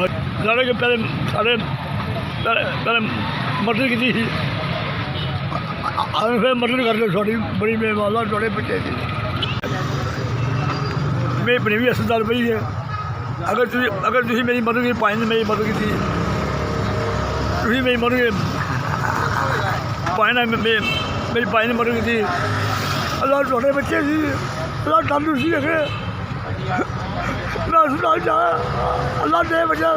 साढ़े के पहले साढ़े पहले पहले मर्डर की थी फिर मर्डर कर लो थोड़ी बड़ी मेहमान थोड़े बच्चे थी मेरी अपनी भी अस्पताल पई है अगर तुम मेरी मदद की पाइन मेरी मदद की थी तुम मेरी मदद पाइन मेरी पाइन मदद की थी अल्लाह थोड़े बच्चे थी अल्लाह तंदुरुस्ती रखे मैं अस्पताल जाया अल्लाह दे बचा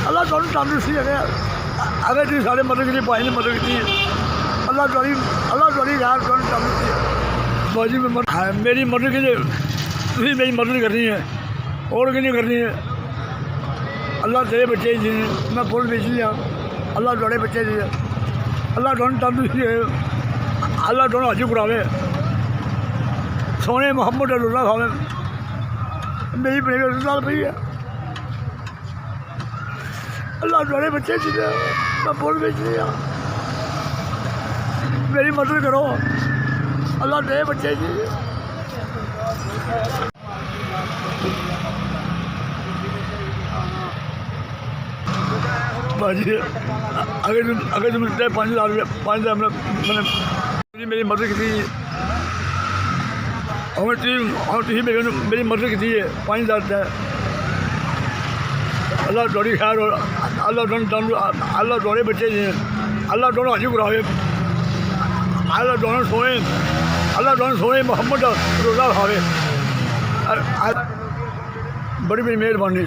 अल्लाह थोड़ी तंदुरुस्ती रखे अगर तुम सारे मदद की पाइन मदद की अल्लाह थोड़ी यार थोड़ी तंदुरुस्ती बाजी में मेरी मदद की तुम मेरी मदद करनी है और कि नहीं करनी है अल्लाह तेरे बच्चे जी मैं फुल बेच लिया अल्लाह थोड़े बच्चे जी अल्लाह थोड़ी तंदुरुस्ती है अल्लाह थोड़ा हज करावे सोने मोहम्मद अल्लाह खावे मेरी प्रेम अस्पताल पई है अल्लाह थोड़े बच्चे जी मैं फुल बेच लिया मेरी मदद करो अल्लाह तेरे बच्चे जी बाजी अगर तुम 5,000 रुपये 5,000 मैंने मेरी मदद की और तुम मेरी मदद की है 5,000 रुपये अल्लाह थोड़ी खैर हो अल्लाह थोड़े बच्चे जी अल्लाह दोनों हज करावे अल्लाह दोनों सोए मोहम्मद रोज़ा खावे बड़ी मेहरबानी।